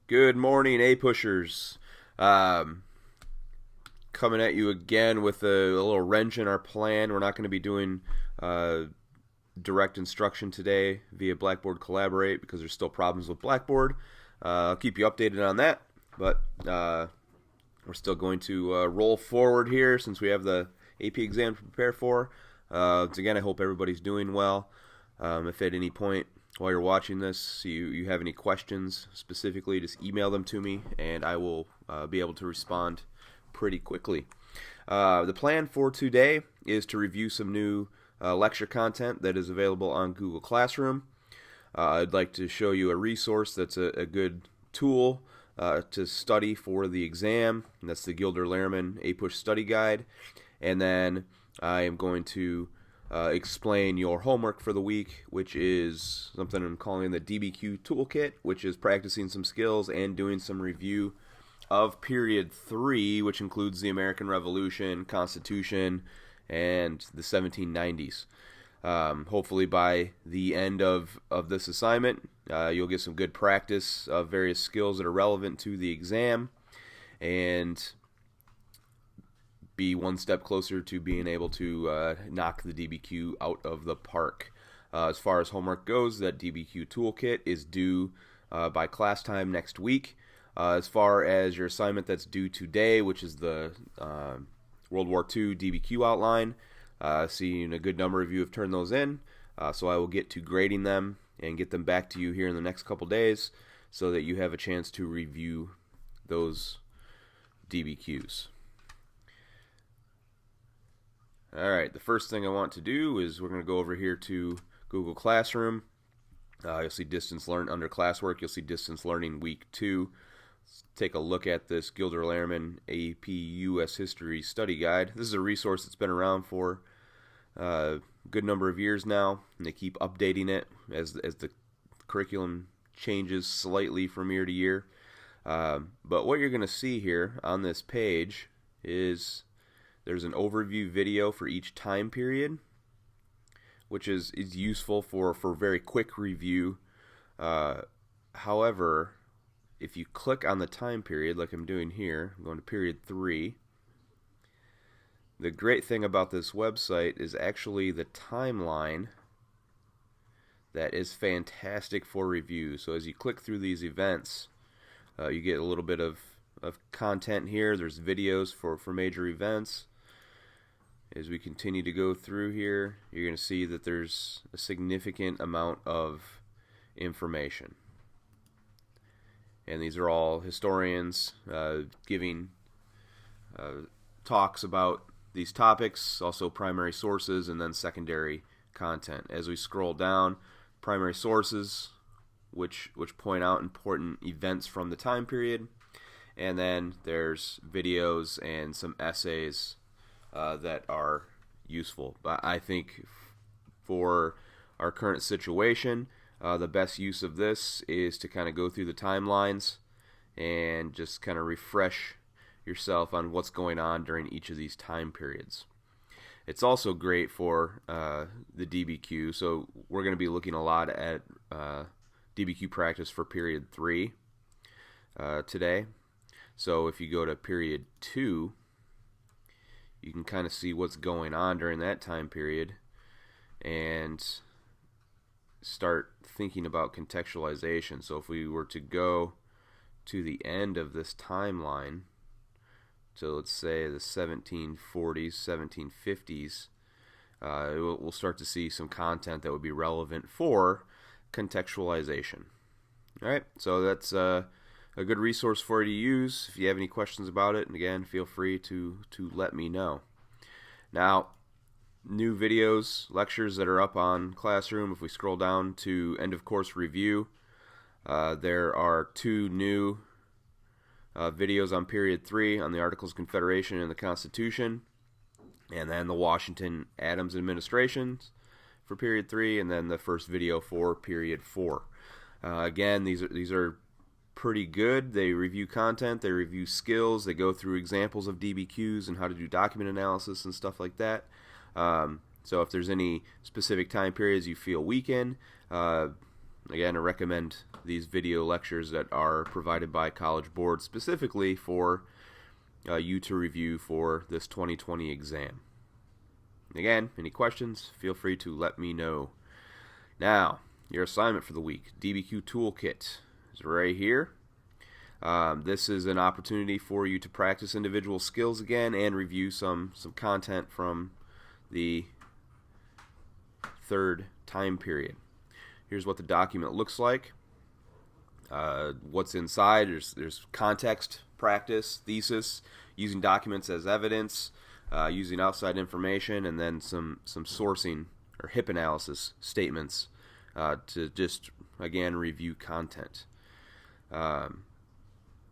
Good morning, APUSHers. Um, Coming at you again with a little wrench in our plan. We're not going to be doing direct instruction today via Blackboard Collaborate because there's still problems with Blackboard. I'll keep you updated on that, but we're still going to roll forward here since we have the AP exam to prepare for. Again, I hope everybody's doing well. If at any point while you're watching this you have any questions specifically, just email them to me and I will be able to respond pretty quickly. The plan for today is to review some new lecture content that is available on Google Classroom. I'd like to show you a resource that's a good tool to study for the exam, and that's the Gilder-Lehrman APUSH Study Guide. And then I am going to explain your homework for the week, which is something I'm calling the DBQ Toolkit, which is practicing some skills and doing some review of Period 3, which includes the American Revolution, Constitution, and the 1790s. Hopefully by the end of this assignment, you'll get some good practice of various skills that are relevant to the exam and be one step closer to being able to knock the DBQ out of the park. As far as homework goes, that DBQ toolkit is due by class time next week. As far as your assignment that's due today, which is the World War II DBQ outline, seeing a good number of you have turned those in, so I will get to grading them and get them back to you here in the next couple days so that you have a chance to review those DBQs. Alright, the first thing I want to do is we're going to go over here to Google Classroom. You'll see Distance Learn under Classwork. You'll see Distance Learning Week 2. Let's take a look at this Gilder-Lehrman AP US History Study Guide. This is a resource that's been around for a good number of years now, and they keep updating it as the curriculum changes slightly from year to year. But what you're going to see here on this page is there's an overview video for each time period, which is useful for very quick review. However, if you click on the time period like I'm doing here, I'm going to period 3, the great thing about this website is actually the timeline that is fantastic for review. So as you click through these events, you get a little bit of content here. There's videos for major events. As we continue to go through here, you're going to see that there's a significant amount of information. And these are all historians giving talks about these topics, also primary sources, and then secondary content. As we scroll down, primary sources, which point out important events from the time period, and then there's videos and some essays that are useful. But I think for our current situation, the best use of this is to kind of go through the timelines and just kind of refresh yourself on what's going on during each of these time periods. It's also great for the DBQ, so we're going to be looking a lot at DBQ practice for period 3 today. So if you go to period 2, you can kind of see what's going on during that time period and start thinking about contextualization. So if we were to go to the end of this timeline, so let's say the 1740s, 1750s, we'll start to see some content that would be relevant for contextualization. Alright, so that's a good resource for you to use if you have any questions about it, and again, feel free to let me know. Now, new videos, lectures that are up on Classroom. If we scroll down to end of course review, there are 2 new videos on period 3 on the Articles of Confederation and the Constitution, and then the Washington Adams administrations for period 3, and then the first video for period 4. Again, these are pretty good. They review content, they review skills, they go through examples of DBQs and how to do document analysis and stuff like that. So if there's any specific time periods you feel weak in, Again, I recommend these video lectures that are provided by College Board specifically for you to review for this 2020 exam. Again, any questions, feel free to let me know. Now, your assignment for the week, DBQ Toolkit, is right here. This is an opportunity for you to practice individual skills again and review some content from the third time period. Here's what the document looks like. What's inside, there's context, practice, thesis, using documents as evidence, using outside information, and then some sourcing or HIP analysis statements to just, again, review content.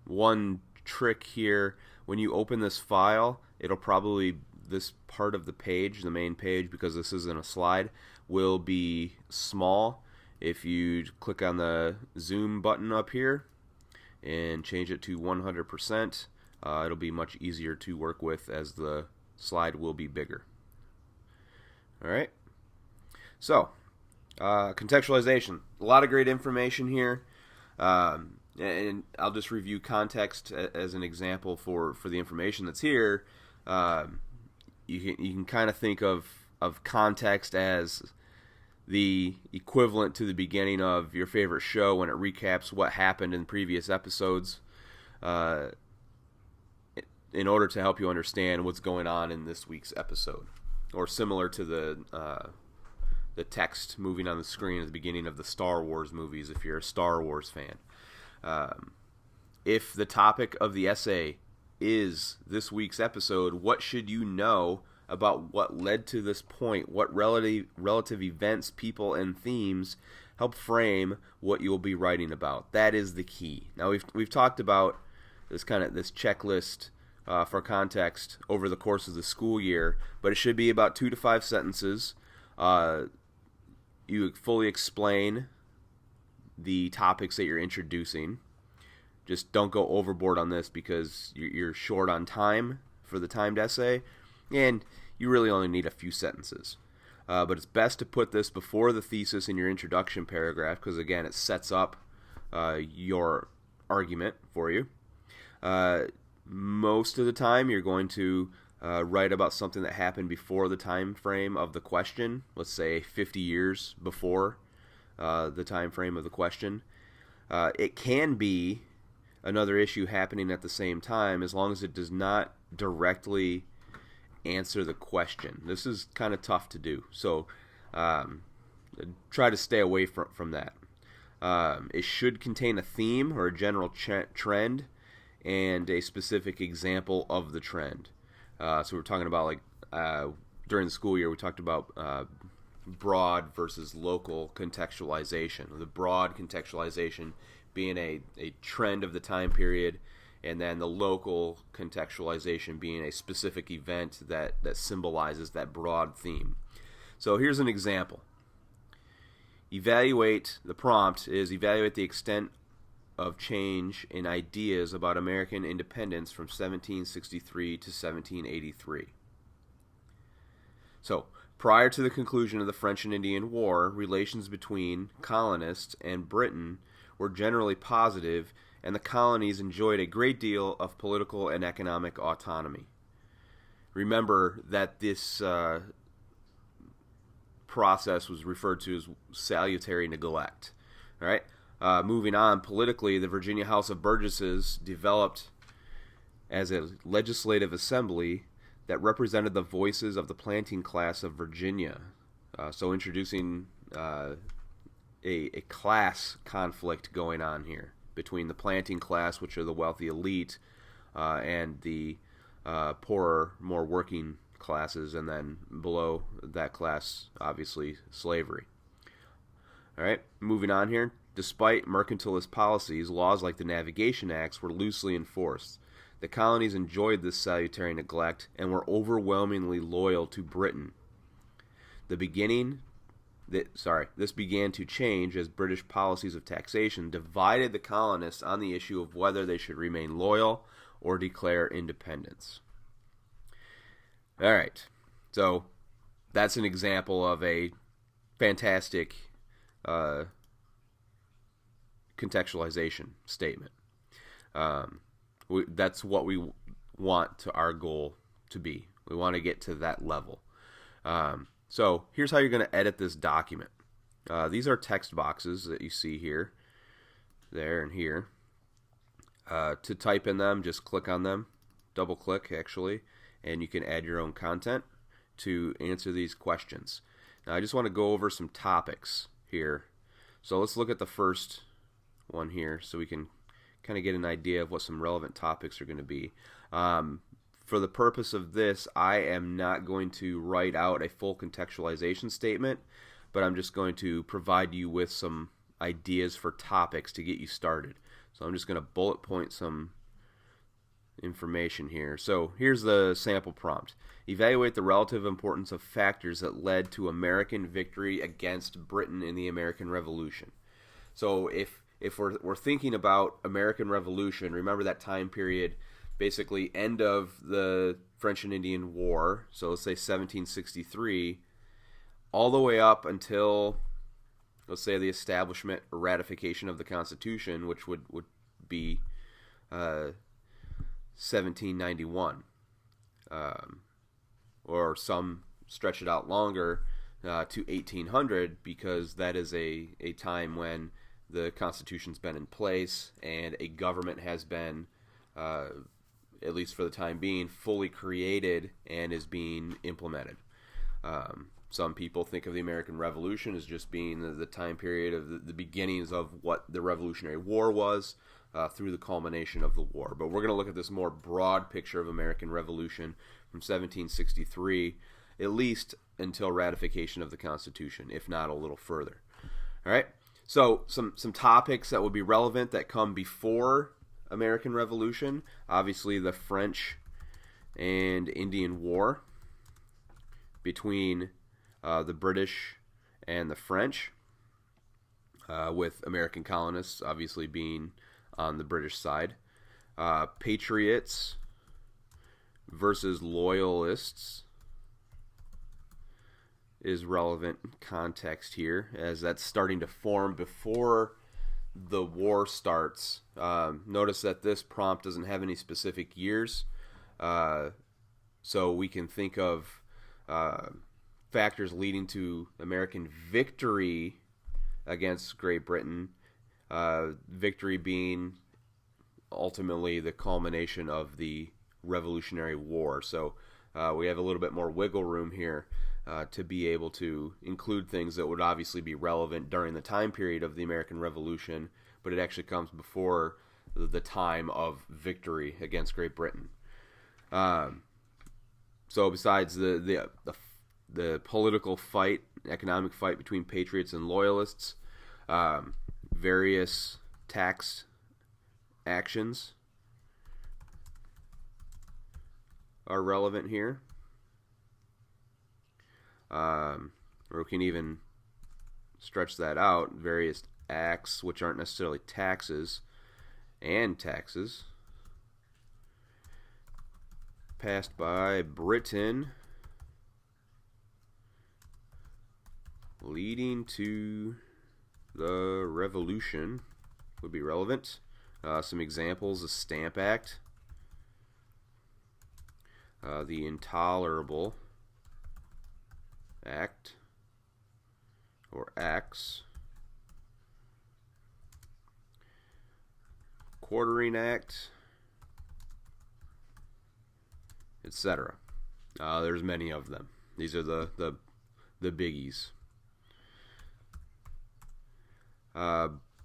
One trick here, when you open this file, it'll probably, this part of the page, the main page, because this isn't a slide, will be small. If you click on the zoom button up here and change it to 100%, it'll be much easier to work with as the slide will be bigger. Alright, so contextualization. A lot of great information here. And I'll just review context as an example for the information that's here. You can kind of think of context as the equivalent to the beginning of your favorite show when it recaps what happened in previous episodes, in order to help you understand what's going on in this week's episode, or similar to the text moving on the screen at the beginning of the Star Wars movies if you're a Star Wars fan. If the topic of the essay is this week's episode, what should you know about what led to this point? What relative events, people, and themes help frame what you'll be writing about? That is the key. Now we've talked about this checklist for context over the course of the school year, but it should be about 2 to 5 sentences. You fully explain the topics that you're introducing. Just don't go overboard on this because you're short on time for the timed essay, and you really only need a few sentences. But it's best to put this before the thesis in your introduction paragraph because, again, it sets up your argument for you. Most of the time, you're going to write about something that happened before the time frame of the question, let's say 50 years before the time frame of the question. It can be another issue happening at the same time as long as it does not directly answer the question. This is kind of tough to do, so try to stay away from that. It should contain a theme or a general trend and a specific example of the trend. So we're talking about, during the school year, we talked about broad versus local contextualization. The broad contextualization being a trend of the time period, and then the local contextualization being a specific event that symbolizes that broad theme. So here's an example. The prompt is evaluate the extent of change in ideas about American independence from 1763 to 1783. So, prior to the conclusion of the French and Indian War, relations between colonists and Britain were generally positive, and the colonies enjoyed a great deal of political and economic autonomy. Remember that this process was referred to as salutary neglect. All right. Moving on, politically, the Virginia House of Burgesses developed as a legislative assembly that represented the voices of the planting class of Virginia. So introducing a class conflict going on here between the planting class, which are the wealthy elite, and the poorer, more working classes, and then below that class, obviously, slavery. All right, moving on here. Despite mercantilist policies, laws like the Navigation Acts were loosely enforced. The colonies enjoyed this salutary neglect and were overwhelmingly loyal to Britain. This began to change as British policies of taxation divided the colonists on the issue of whether they should remain loyal or declare independence. All right, so that's an example of a fantastic contextualization statement. That's what we want to our goal to be. We want to get to that level. So here's how you're going to edit this document. These are text boxes that you see here, there, and here. To type in them, just click on them, double click actually, and you can add your own content to answer these questions. Now I just want to go over some topics here. So let's look at the first one here so we can kind of get an idea of what some relevant topics are going to be. For the purpose of this, I am not going to write out a full contextualization statement, but I'm just going to provide you with some ideas for topics to get you started. So I'm just going to bullet point some information here. So here's the sample prompt. Evaluate the relative importance of factors that led to American victory against Britain in the American Revolution. So if we're thinking about American Revolution, remember that time period, basically end of the French and Indian War, so let's say 1763, all the way up until, let's say, the establishment or ratification of the Constitution, which would be 1791, or some stretch it out longer to 1800, because that is a time when the Constitution's been in place and a government has been, at least for the time being, fully created and is being implemented. Some people think of the American Revolution as just being the time period of the beginnings of what the Revolutionary War was, through the culmination of the war. But we're going to look at this more broad picture of American Revolution from 1763, at least until ratification of the Constitution, if not a little further. All right. So some topics that would be relevant that come before American Revolution, obviously the French and Indian War between the British and the French, with American colonists obviously being on the British side. Patriots versus loyalists is relevant context here, as that's starting to form before the war starts. Notice that this prompt doesn't have any specific years, so we can think of factors leading to American victory against Great Britain, victory being ultimately the culmination of the Revolutionary War. So we have a little bit more wiggle room here to be able to include things that would obviously be relevant during the time period of the American Revolution, but it actually comes before the time of victory against Great Britain. So besides the political fight, economic fight between patriots and loyalists, various tax actions are relevant here. Or we can even stretch that out, various acts which aren't necessarily taxes and taxes passed by Britain leading to the Revolution would be relevant. Some examples: the Stamp Act, the Intolerable Act, or Acts, Quartering Act, etc. There's many of them. These are the biggies.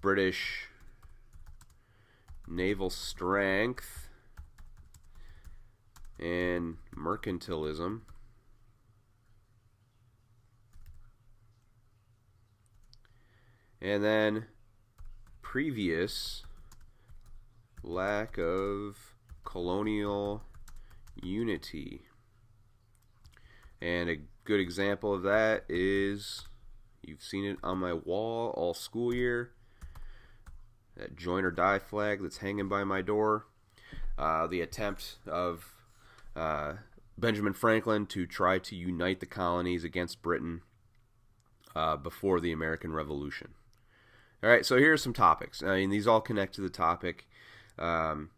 British naval strength and mercantilism. And then previous lack of colonial unity. And a good example of that is, you've seen it on my wall all school year, that join or die flag that's hanging by my door. The attempt of Benjamin Franklin to try to unite the colonies against Britain before the American Revolution. All right, so here are some topics. I mean, these all connect to the topic, and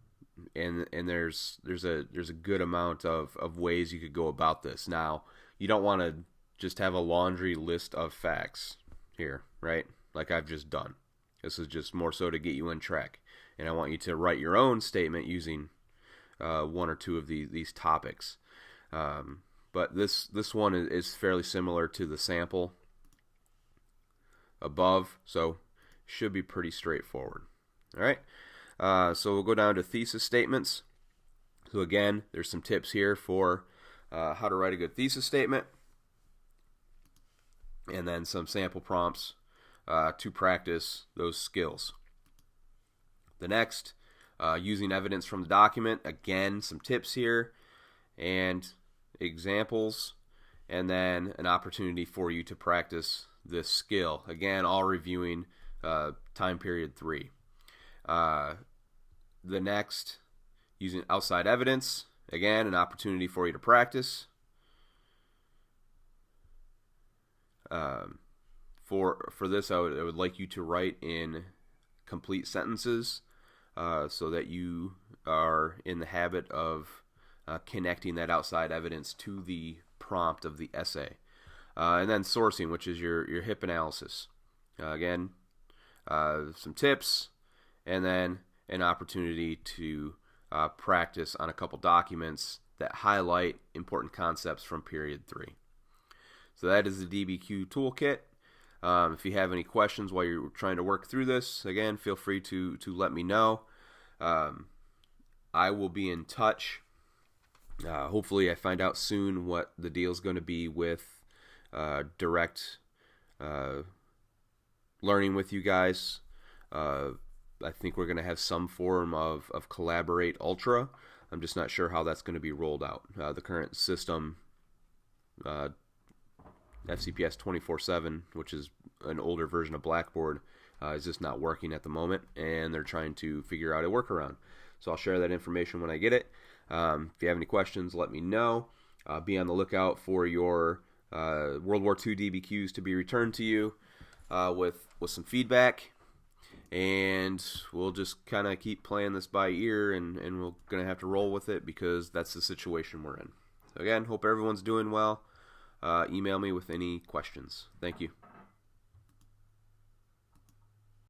there's a good amount of ways you could go about this. Now, you don't want to just have a laundry list of facts here, right? Like I've just done. This is just more so to get you on track, and I want you to write your own statement using one or two of these topics. But this one is fairly similar to the sample above, so should be pretty straightforward. All right, so we'll go down to thesis statements. So again, there's some tips here for how to write a good thesis statement, and then some sample prompts to practice those skills. The next, using evidence from the document. Again, some tips here and examples, and then an opportunity for you to practice this skill. Again, all reviewing time period 3. The next, using outside evidence. Again, an opportunity for you to practice. For this, I would like you to write in complete sentences so that you are in the habit of connecting that outside evidence to the prompt of the essay. And then sourcing, which is your HIP analysis. Again, some tips, and then an opportunity to practice on a couple documents that highlight important concepts from period 3. So that is the DBQ toolkit. If you have any questions while you're trying to work through this, again, feel free to let me know. I will be in touch. Hopefully I find out soon what the deal is going to be with direct learning with you guys. I think we're going to have some form of Collaborate Ultra. I'm just not sure how that's going to be rolled out. The current system, FCPS 24/7, which is an older version of Blackboard, is just not working at the moment, and they're trying to figure out a workaround. So I'll share that information when I get it. If you have any questions, let me know. Be on the lookout for your World War II DBQs to be returned to you with some feedback. And we'll just kind of keep playing this by ear, and we're going to have to roll with it because that's the situation we're in. So again, hope everyone's doing well. Email me with any questions. Thank you.